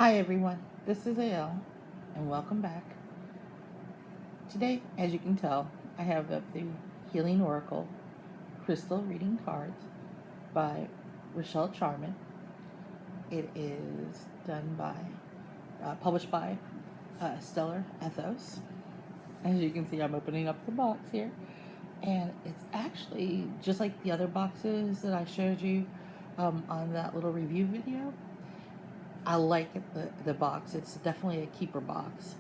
Hi everyone, this is AL, and welcome back. Today, as you can tell, I have up the Healing Oracle Crystal Reading Cards by Rachelle Charman. It is published by Stellar Ethos. As you can see, I'm opening up the box here, and it's actually just like the other boxes that I showed you on that little review video. I like the box. It's definitely a keeper box.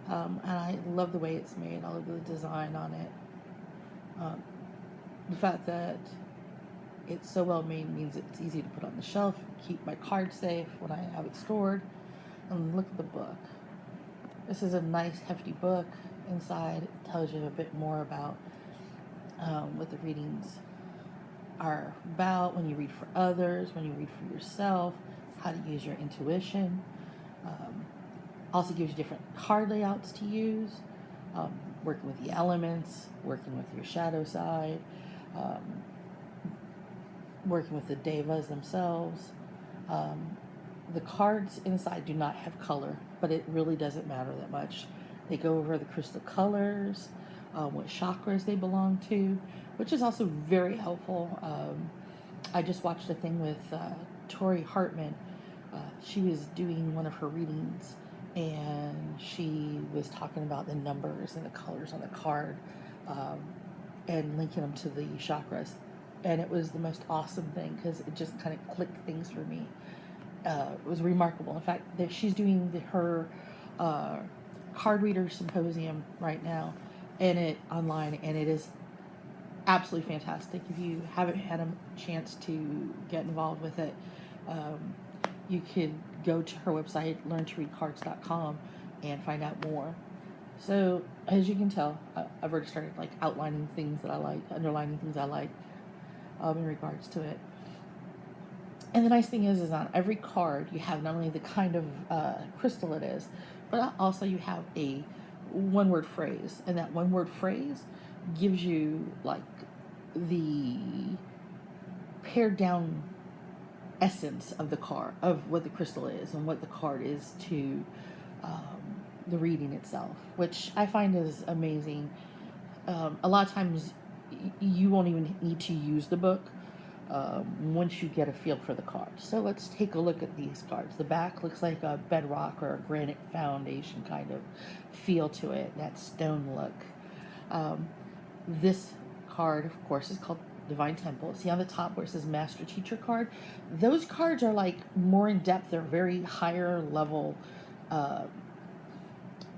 And I love the way it's made. I love the design on it. The fact that it's so well made means it's easy to put on the shelf, keep my cards safe when I have it stored. And look at the book. This is a nice hefty book. Inside it tells you a bit more about what the readings are about, when you read for others, when you read for yourself, how to use your intuition. Also gives you different card layouts to use, working with the elements, working with your shadow side, working with the devas themselves. The cards inside do not have color, but it really doesn't matter that much. They go over the crystal colors, what chakras they belong to, which is also very helpful. I just watched a thing with Tori Hartman. She was doing one of her readings, and she was talking about the numbers and the colors on the card, and linking them to the chakras. And it was the most awesome thing because it just kind of clicked things for me. It was remarkable. In fact, that she's doing her card reader symposium right now, online, and it is absolutely fantastic. If you haven't had a chance to get involved with it, you could go to her website, learntoreadcards.com, and find out more. So, as you can tell, I've already started outlining things that I like, underlining things I like in regards to it. And the nice thing is on every card you have not only the kind of crystal it is, but also you have a one-word phrase, and that one-word phrase gives you the pared down essence of the card, of what the crystal is and what the card is to the reading itself, which I find is amazing. A lot of times you won't even need to use the book once you get a feel for the cards. So let's take a look at these cards. The back looks like a bedrock or a granite foundation kind of feel to it, that stone look. This card, of course, is called Divine Temple. See on the top where it says Master Teacher card? Those cards are more in depth. They're very higher level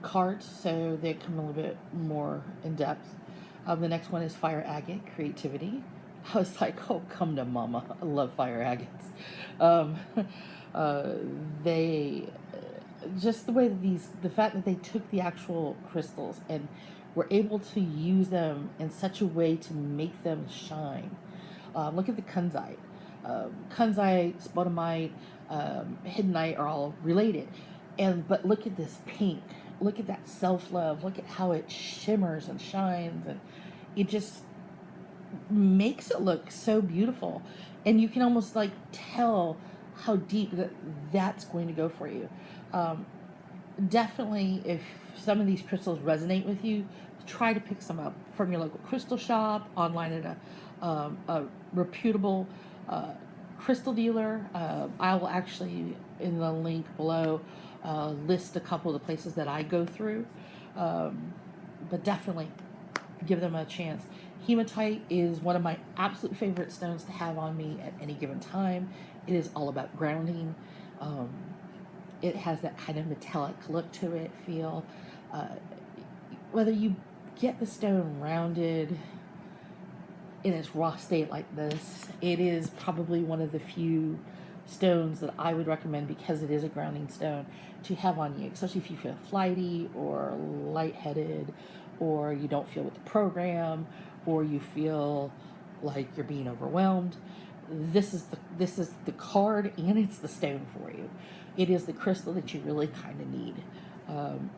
cards, so they come a little bit more in depth. The next one is Fire Agate Creativity. I was like, oh, come to mama. I love fire agates. They, just the way that the fact that they took the actual crystals and were able to use them in such a way to make them shine. Look at the kunzite. Kunzite, spodumite, hiddenite are all related. But look at this pink. Look at that self-love. Look at how it shimmers and shines, and it just makes it look so beautiful, and you can almost tell how deep that's going to go for you. Definitely, if some of these crystals resonate with you, try to pick some up from your local crystal shop, online at a reputable crystal dealer. I will actually, in the link below, list a couple of the places that I go through, but definitely give them a chance. Hematite is one of my absolute favorite stones to have on me at any given time. It is all about grounding. It has that kind of metallic look to it, feel. Whether you get the stone rounded in its raw state like this, it is probably one of the few stones that I would recommend, because it is a grounding stone, to have on you, especially if you feel flighty or lightheaded, or you don't feel with the program, or you feel like you're being overwhelmed. This is the card, and it's the stone for you. It is the crystal that you really kind of need.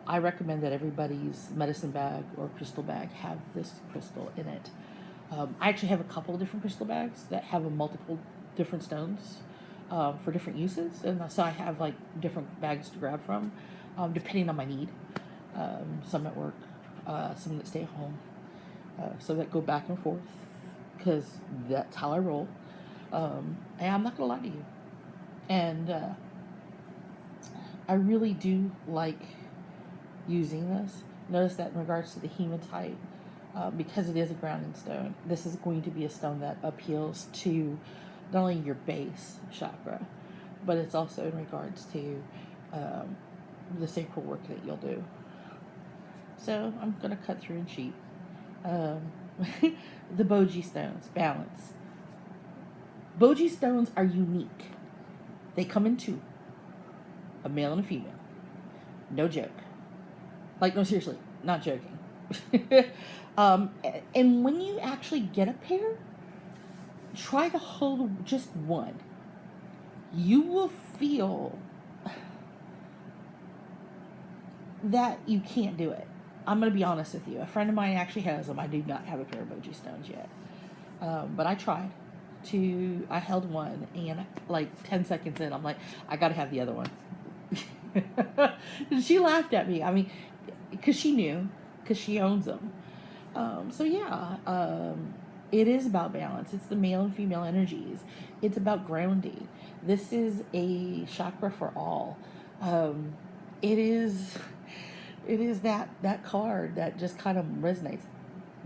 I recommend that everybody's medicine bag or crystal bag have this crystal in it. I actually have a couple of different crystal bags that have multiple different stones for different uses, and so I have like different bags to grab from, depending on my need. Some at work, some that stay at home, so that go back and forth because that's how I roll. And I'm not gonna lie to you, and I really do like using this. Notice that in regards to the hematite, because it is a grounding stone, this is going to be a stone that appeals to not only your base chakra, but it's also in regards to the sacral work that you'll do. So I'm going to cut through and cheat. Um, the Bogie Stones, balance. Bogie Stones are unique. They come in two, a male and a female. No joke. Like, no, seriously, not joking. And when you actually get a pair, try to hold just one. You will feel that you can't do it. I'm going to be honest with you. A friend of mine actually has them. I do not have a pair of Bogie Stones yet. But I tried to, I held one, and like 10 seconds in, I'm like, I got to have the other one. She laughed at me. I mean, because she knew, because she owns them. So yeah, it is about balance. It's the male and female energies. It's about grounding. This is a chakra for all. It is that card that just kind of resonates.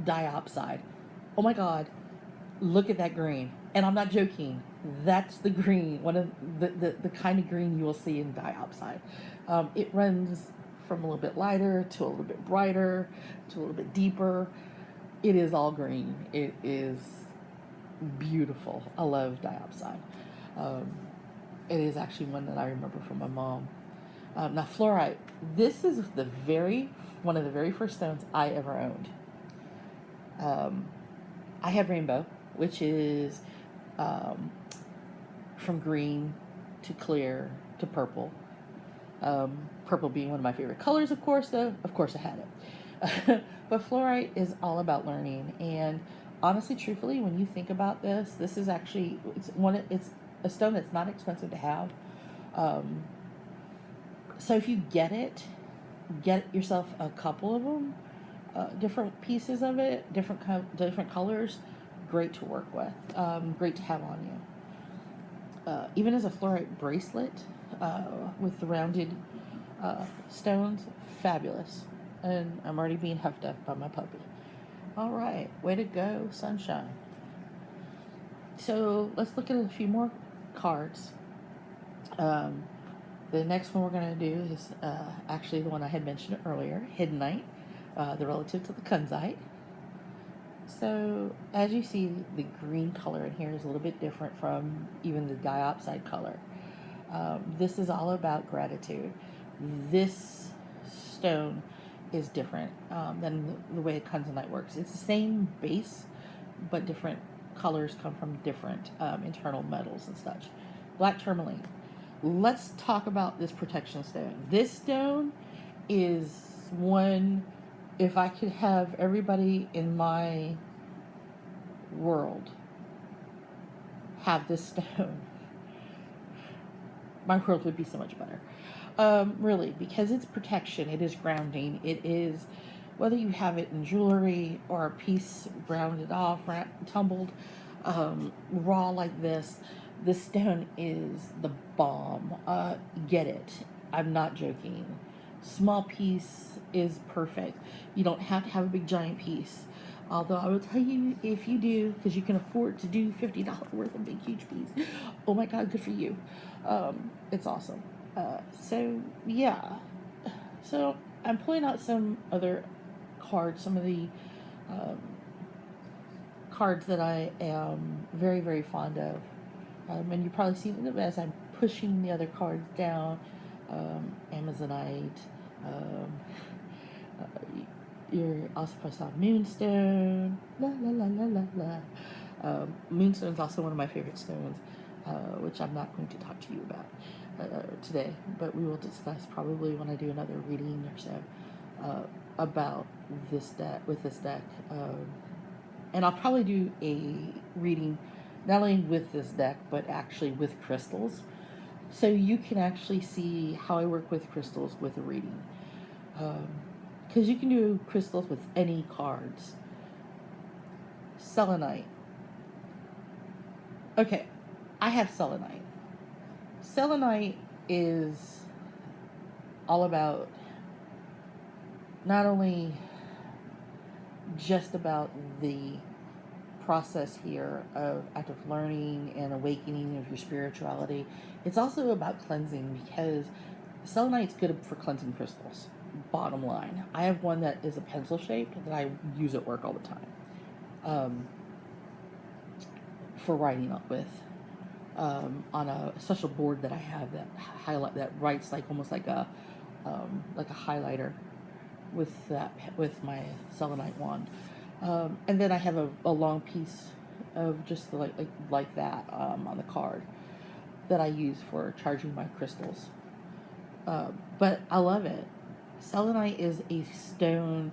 Diopside. Oh my God, look at that green. And I'm not joking. That's the green, one of the kind of green you will see in Diopside. It runs from a little bit lighter to a little bit brighter to a little bit deeper. It is all green. It is beautiful. I love Diopside. It is actually one that I remember from my mom. Now fluorite. This is one of the very first stones I ever owned. I have rainbow, which is from green to clear to purple. Purple being one of my favorite colors, of course, though. Of course I had it. But fluorite is all about learning. And honestly, truthfully, when you think about this, this is actually, it's a stone that's not expensive to have. So if you get yourself a couple of them, different pieces of it, different colors, great to work with, great to have on you. Even as a fluorite bracelet with the rounded stones, fabulous. And I'm already being huffed up by my puppy. All right, way to go, sunshine. So let's look at a few more cards. The next one we're going to do is actually the one I had mentioned earlier, Hematite, the relative to the Kunzite. So as you see, the green color in here is a little bit different from even the Diopside color. This is all about gratitude. This stone is different than the way Kunzite works. It's the same base, but different colors come from different internal metals and such. Black tourmaline. Let's talk about this protection stone. This stone is one, if I could have everybody in my world have this stone, my world would be so much better. Really, because it's protection, it is grounding, it is, whether you have it in jewelry or a piece rounded off, tumbled, raw like this stone is the bomb. Get it. I'm not joking. Small piece is perfect. You don't have to have a big giant piece. Although I will tell you, if you do, because you can afford to do $50 worth of big, huge piece. Oh my God, good for you. It's awesome. So, yeah. So, I'm pulling out some other cards, some of the cards that I am very, very fond of. And you've probably seen them as I'm pushing the other cards down. Amazonite. You're also supposed to have Moonstone. La la la la la la. Moonstone is also one of my favorite stones, which I'm not going to talk to you about today, but we will discuss probably when I do another reading or so about this deck, with this deck. And I'll probably do a reading not only with this deck, but actually with crystals. So you can actually see how I work with crystals with a reading. Because you can do crystals with any cards. Selenite. Okay, I have selenite. Selenite is all about not only just about the process here of active learning and awakening of your spirituality. It's also about cleansing, because selenite's good for cleansing crystals. Bottom line, I have one that is a pencil shaped that I use at work all the time, for writing up with, on a special board that I have that writes like almost like a highlighter with my selenite wand. And then I have a long piece of just like that, on the card that I use for charging my crystals. But I love it. Selenite is a stone.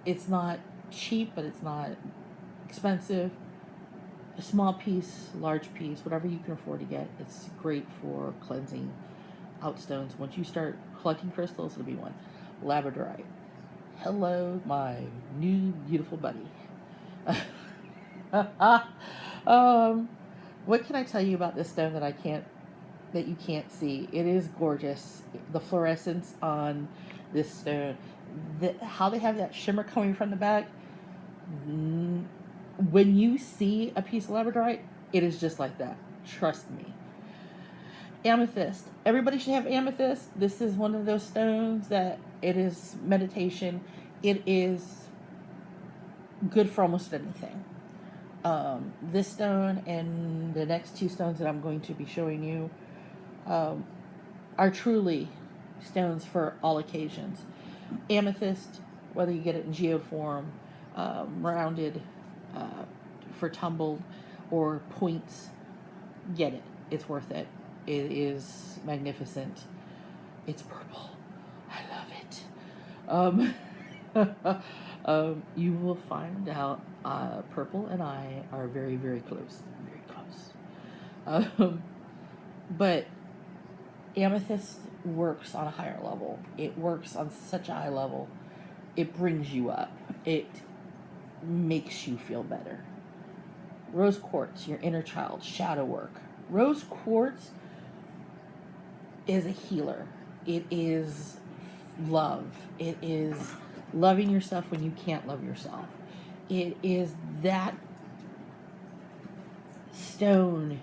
It's not cheap, but it's not expensive. A small piece, large piece, whatever you can afford to get. It's great for cleansing out stones. Once you start collecting crystals, it'll be one. Labradorite. Hello, my new beautiful buddy. What can I tell you about this stone that you can't see? It is gorgeous. The fluorescence on this stone, how they have that shimmer coming from the back. When you see a piece of labradorite, it is just like that. Trust me. Amethyst. Everybody should have amethyst. This is one of those stones that it is meditation. It is good for almost anything. This stone and the next two stones that I'm going to be showing you are truly stones for all occasions. Amethyst, whether you get it in geode form, rounded, for tumbled, or points, get it. It's worth it. It is magnificent. It's purple. I love it. You will find out purple and I are very, very close. Very close. But amethyst works on a higher level. It works on such a high level. It brings you up. It makes you feel better. Rose quartz, your inner child, shadow work. Rose quartz is a healer. It is love. It is loving yourself when you can't love yourself. It is that stone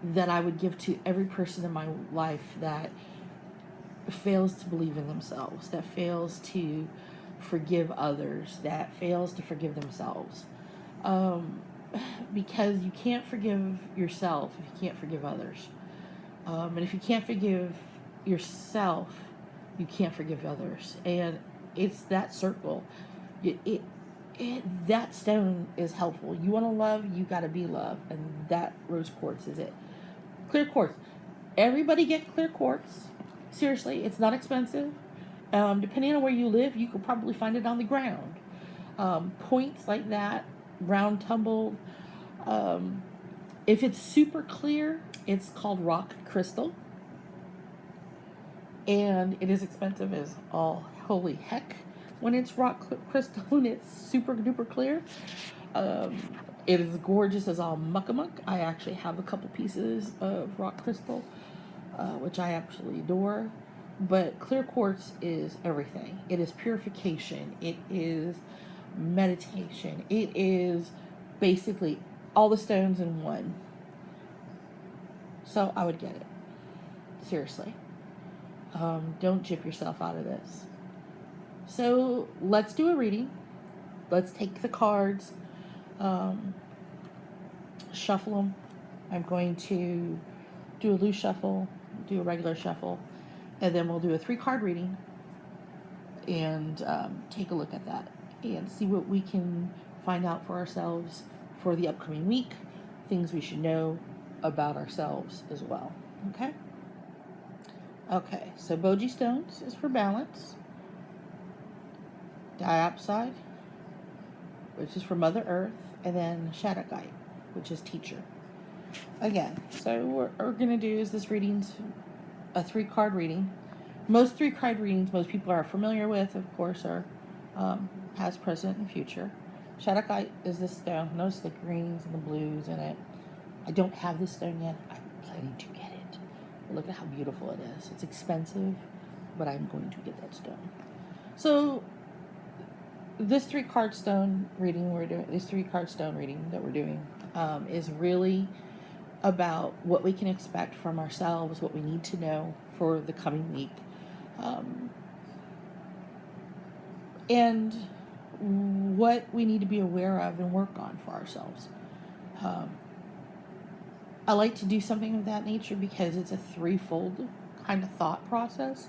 that I would give to every person in my life that fails to believe in themselves, that fails to forgive others, that fails to forgive themselves. Because you can't forgive yourself if you can't forgive others. And if you can't forgive yourself, you can't forgive others. And it's that circle. That stone is helpful. You want to love, you got to be loved. And that rose quartz is it. Clear quartz. Everybody get clear quartz. Seriously, it's not expensive. Depending on where you live, you could probably find it on the ground. Points like that, round tumbled. If it's super clear, it's called rock crystal. And it is expensive as all holy heck when it's rock crystal and it's super duper clear. It is gorgeous as all muckamuck. I actually have a couple pieces of rock crystal, which I absolutely adore. But clear quartz is everything. It is purification. It is meditation. It is basically all the stones in one. So I would get it. Seriously. Don't jip yourself out of this. So let's do a reading. Let's take the cards, shuffle them. I'm going to do a loose shuffle, do a regular shuffle, and then we'll do a 3-card reading and take a look at that and see what we can find out for ourselves for the upcoming week, things we should know about ourselves as well. Okay? Okay, so Bogie Stones is for balance. Diopside, which is for Mother Earth, and then Shadowite, which is teacher. Again, so what we're going to do is this reading's a 3-card reading. Most 3-card readings most people are familiar with, of course, are past, present, and future. Shadowite is this stone. Notice the greens and the blues in it. I don't have this stone yet. I'm planning to get it. But look at how beautiful it is. It's expensive, but I'm going to get that stone. So this 3-card stone reading that we're doing is really about what we can expect from ourselves, what we need to know for the coming week, and what we need to be aware of and work on for ourselves. I like to do something of that nature because it's a threefold kind of thought process.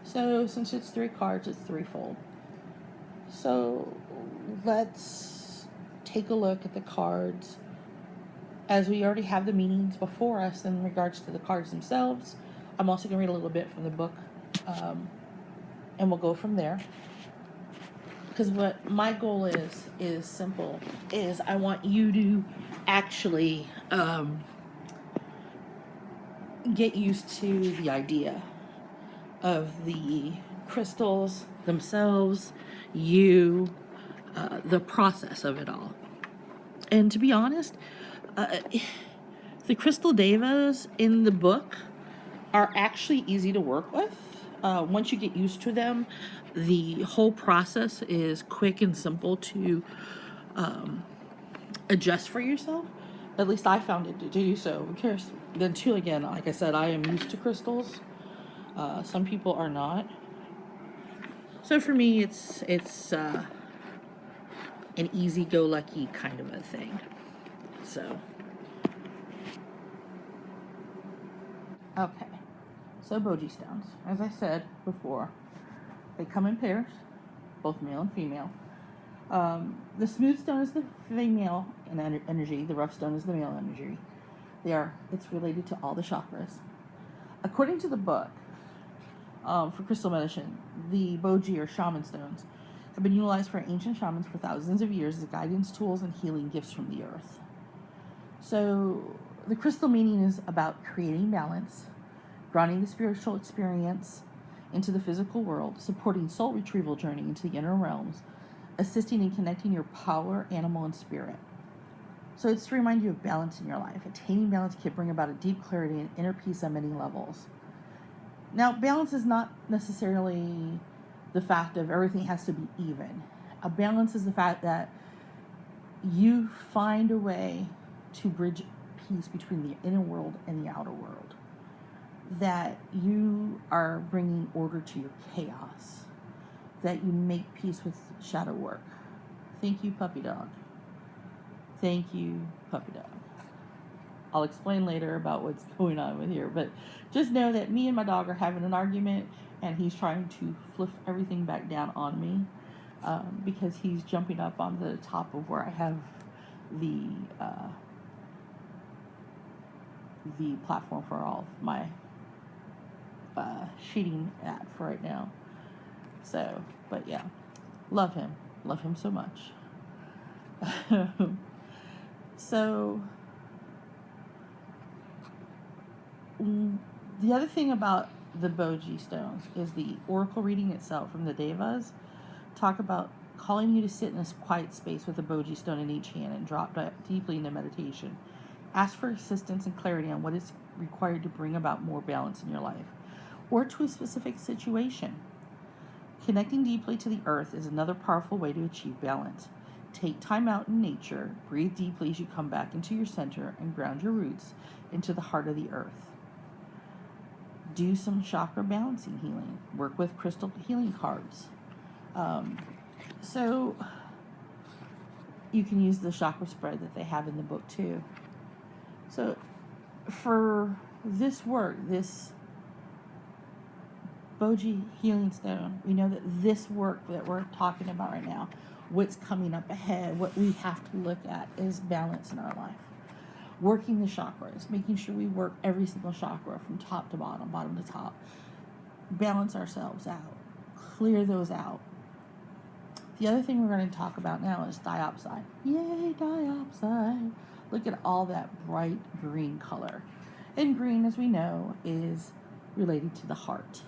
So since it's 3 cards, it's threefold. So let's take a look at the cards as we already have the meanings before us in regards to the cards themselves. I'm also going to read a little bit from the book, and we'll go from there. Because what my goal is simple, is I want you to actually get used to the idea of the crystals themselves, the process of it all. And to be honest, the crystal devas in the book are actually easy to work with. Once you get used to them, the whole process is quick and simple to adjust for yourself. At least I found it to do so. Because then too, again, like I said, I am used to crystals. Some people are not. So for me, it's an easy-go-lucky kind of a thing. So, okay. So Bogie Stones, as I said before, they come in pairs, both male and female. The smooth stone is the female energy. The rough stone is the male energy. It's related to all the chakras. According to the book, for crystal medicine, the Bogie or Shaman stones have been utilized for ancient shamans for thousands of years as guidance tools and healing gifts from the earth. So the crystal meaning is about creating balance, grounding the spiritual experience into the physical world, supporting soul retrieval journey into the inner realms, assisting in connecting your power, animal, and spirit. So it's to remind you of balance in your life. Attaining balance can bring about a deep clarity and inner peace on many levels. Now, balance is not necessarily the fact of everything has to be even. A balance is the fact that you find a way to bridge peace between the inner world and the outer world. That you are bringing order to your chaos. That you make peace with shadow work. Thank you, puppy dog. Thank you, puppy dog. I'll explain later about what's going on with here, but just know that me and my dog are having an argument, and he's trying to flip everything back down on me because he's jumping up on the top of where I have the platform for all of my sheeting at for right now. So, but yeah, love him so much. So the other thing about the Bogie Stones is the oracle reading itself from the Devas talk about calling you to sit in a quiet space with a Bogie Stone in each hand and drop deeply into meditation. Ask for assistance and clarity on what is required to bring about more balance in your life or to a specific situation. Connecting deeply to the earth is another powerful way to achieve balance. Take time out in nature, breathe deeply as you come back into your center, and ground your roots into the heart of the earth. Do some chakra balancing healing. Work with crystal healing cards. So you can use the chakra spread that they have in the book too. So for this work, this Bogie healing stone, we know that this work that we're talking about right now, what's coming up ahead, what we have to look at is balance in our life. Working the chakras, making sure we work every single chakra from top to bottom, bottom to top. Balance ourselves out. Clear those out. The other thing we're going to talk about now is diopside. Yay, diopside. Look at all that bright green color. And green, as we know, is related to the heart.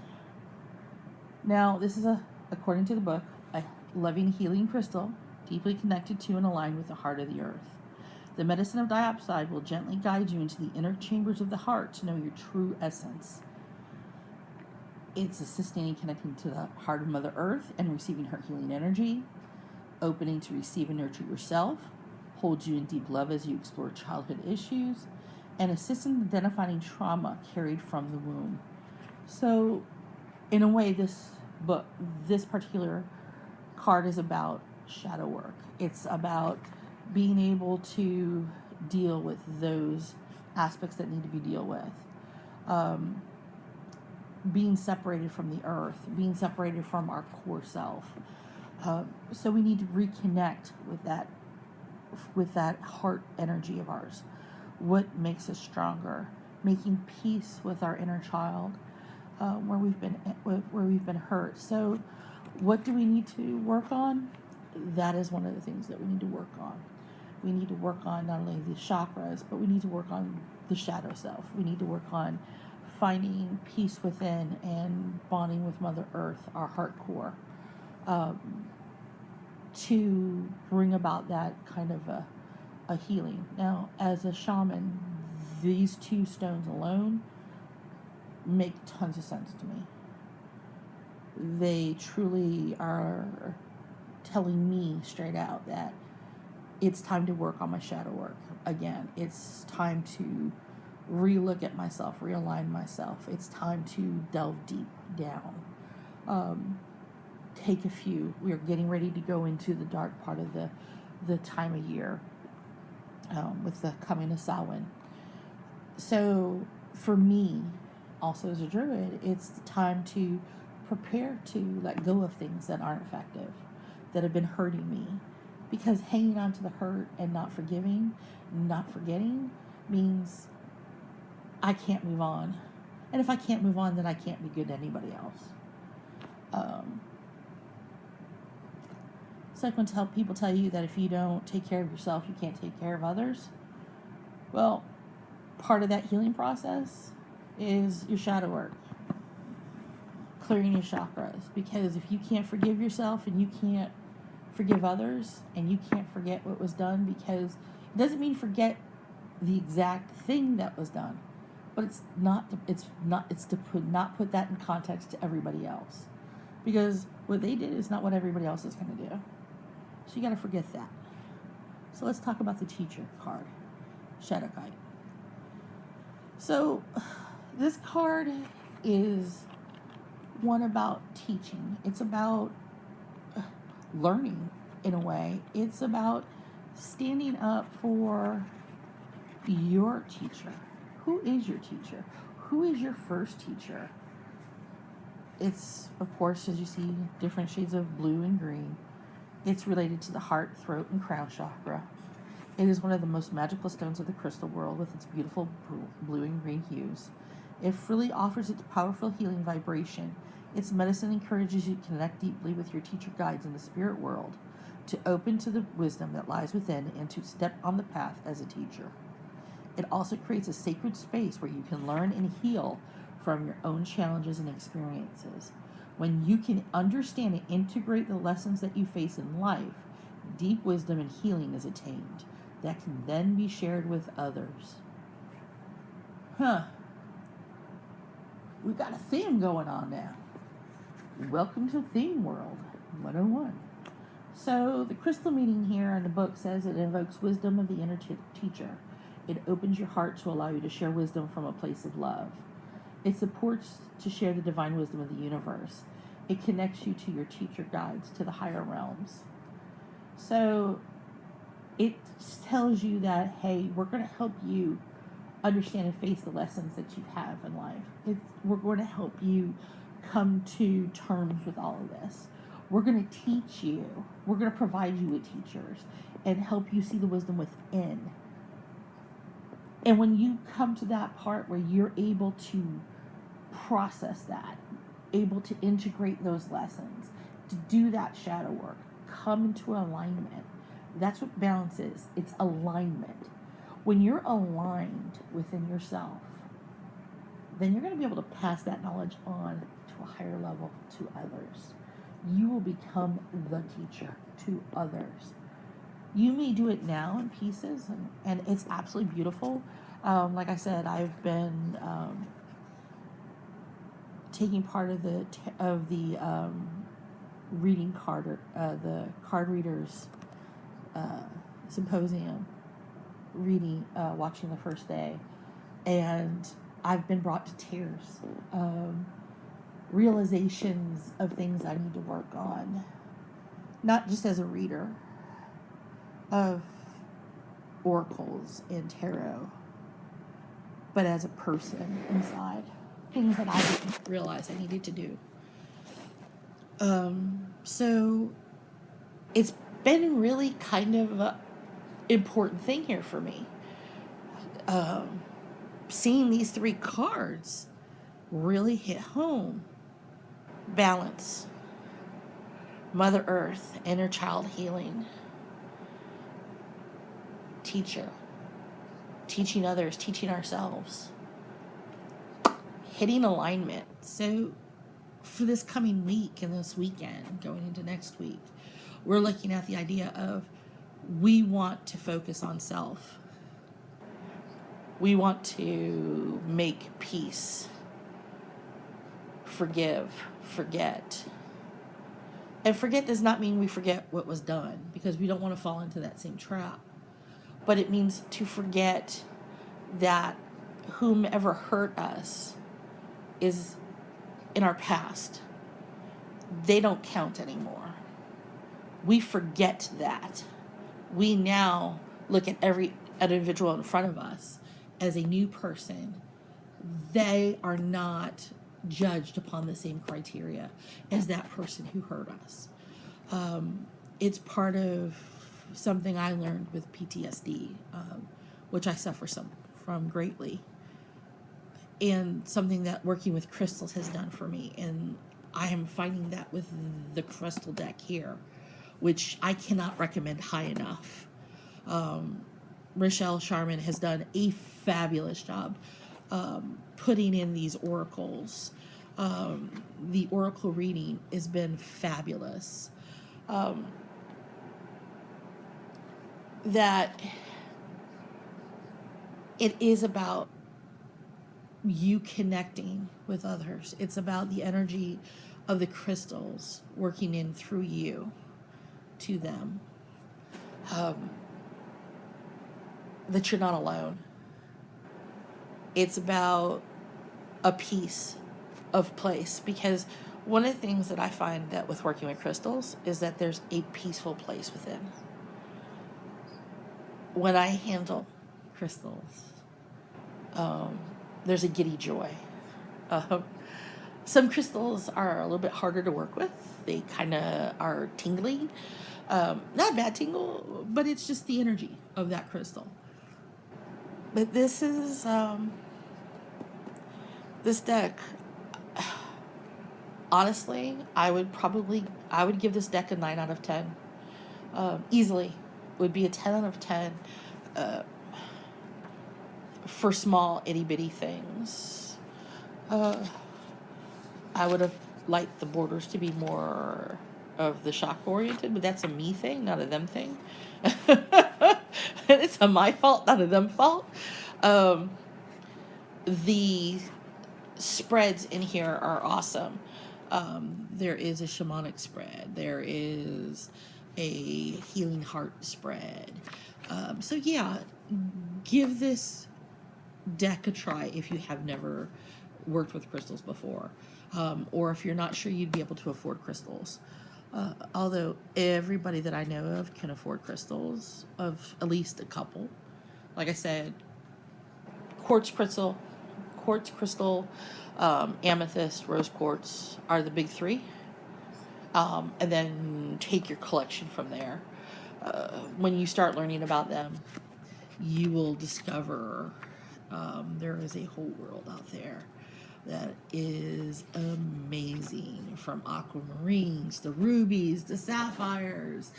Now, this is, according to the book, a loving healing crystal, deeply connected to and aligned with the heart of the earth. The medicine of diopside will gently guide you into the inner chambers of the heart to know your true essence. It's assisting in connecting to the heart of Mother Earth and receiving her healing energy, opening to receive and nurture yourself, hold you in deep love as you explore childhood issues, and assist in identifying trauma carried from the womb. So, in a way, this particular card is about shadow work. It's about being able to deal with those aspects that need to be dealt with. Being separated from the earth, being separated from our core self. So we need to reconnect with that heart energy of ours. What makes us stronger? Making peace with our inner child, where we've been hurt. So, what do we need to work on? That is one of the things that we need to work on. We need to work on not only the chakras, but we need to work on the shadow self. We need to work on finding peace within and bonding with Mother Earth, our heart core, to bring about that kind of a healing. Now, as a shaman, these two stones alone make tons of sense to me. They truly are telling me straight out that it's time to work on my shadow work again. It's time to relook at myself, realign myself. It's time to delve deep down. Take a few. We are getting ready to go into the dark part of the time of year, with the coming of Samhain. So for me, also as a druid, it's the time to prepare to let go of things that aren't effective, that have been hurting me. Because hanging on to the hurt and not forgiving, not forgetting, means I can't move on. And if I can't move on, then I can't be good to anybody else. It's like when people tell you that if you don't take care of yourself, you can't take care of others. Well, part of that healing process is your shadow work. Clearing your chakras. Because if you can't forgive yourself and you can't forgive others and you can't forget what was done, because it doesn't mean forget the exact thing that was done, but it's to not put that in context to everybody else, because what they did is not what everybody else is going to do. So you got to forget that. So let's talk about the teacher card, Shadowkite. So this card is one about teaching. It's about learning in a way. It's about standing up for your teacher. Who is your teacher? Who is your first teacher? It's, of course, as you see, different shades of blue and green. It's related to the heart, throat, and crown chakra. It is one of the most magical stones of the crystal world with its beautiful blue and green hues. It freely offers its powerful healing vibration. Its medicine encourages you to connect deeply with your teacher guides in the spirit world, to open to the wisdom that lies within, and to step on the path as a teacher. It also creates a sacred space where you can learn and heal from your own challenges and experiences. When you can understand and integrate the lessons that you face in life, deep wisdom and healing is attained that can then be shared with others. We got a theme going on now. Welcome to Theme World 101. So the crystal meaning here in the book says it invokes wisdom of the inner teacher. It opens your heart to allow you to share wisdom from a place of love. It supports to share the divine wisdom of the universe. It connects you to your teacher guides, to the higher realms. So it tells you that, hey, we're going to help you understand and face the lessons that you have in life. We're going to help you come to terms with all of this. We're going to teach you. We're going to provide you with teachers and help you see the wisdom within. And when you come to that part where you're able to process that, able to integrate those lessons, to do that shadow work, come into alignment. That's what balance is. It's alignment. When you're aligned within yourself, then you're going to be able to pass that knowledge on to a higher level to others. You will become the teacher to others. You may do it now in pieces, and it's absolutely beautiful. Like I said, I've been taking part of the reading card, the card readers symposium, watching the first day, and I've been brought to tears. Realizations of things I need to work on, not just as a reader of oracles and tarot, but as a person inside. Things that I didn't realize I needed to do. So it's been really kind of an important thing here for me. Seeing these 3 cards really hit home. Balance, Mother Earth, inner child healing, teacher, teaching others, teaching ourselves, hitting alignment. So for this coming week and this weekend, going into next week, we're looking at the idea of we want to focus on self. We want to make peace, forgive, forget. And forget does not mean we forget what was done, because we don't want to fall into that same trap. But it means to forget that whomever hurt us is in our past. They don't count anymore. We forget that. We now look at every individual in front of us as a new person. They are not judged upon the same criteria as that person who hurt us. It's part of something I learned with PTSD, which I suffer from greatly, and something that working with crystals has done for me. And I am finding that with the crystal deck here, which I cannot recommend high enough. Rachelle Charman has done a fabulous job putting in these oracles. The oracle reading has been fabulous. That it is about you connecting with others. It's about the energy of the crystals working in through you to them. That you're not alone. It's about a piece of place, because one of the things that I find that with working with crystals is that there's a peaceful place within. When I handle crystals, there's a giddy joy. Some crystals are a little bit harder to work with. They kind of are tingly. Not bad tingle, but it's just the energy of that crystal. But this is, this deck, honestly, I would give this deck a 9 out of 10. Easily. Would be a 10 out of 10 for small itty bitty things. I would have liked the borders to be more of the chakra oriented, but that's a me thing, not a them thing. It's a my fault, not a them fault. The spreads in here are awesome. There is a shamanic spread. There is a healing heart spread. So yeah, give this deck a try if you have never worked with crystals before, or if you're not sure you'd be able to afford crystals. Although everybody that I know of can afford crystals, of at least a couple. Like I said, quartz crystal, amethyst, rose quartz are the big 3. And then take your collection from there. When you start learning about them, you will discover there is a whole world out there that is amazing, from aquamarines, the rubies, the sapphires.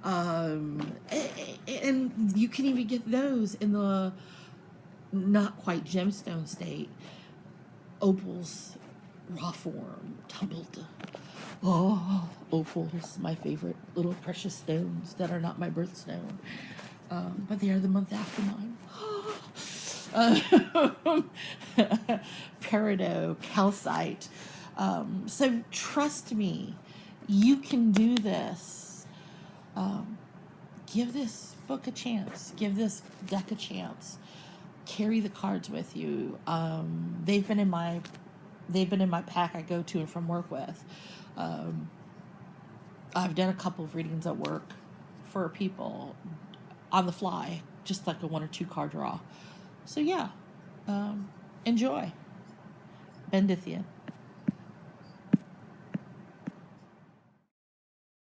And you can even get those in the not quite gemstone state. Opals, raw form, tumbled. Oh, opals, my favorite little precious stones that are not my birthstone. But they are the month after mine. Peridot, calcite. So trust me, you can do this. Give this book a chance. Give this deck a chance. Carry the cards with you. They've been in my pack I go to and from work with. I've done a couple of readings at work for people on the fly, just like a 1 or 2 card draw. So yeah, enjoy. Bendithian.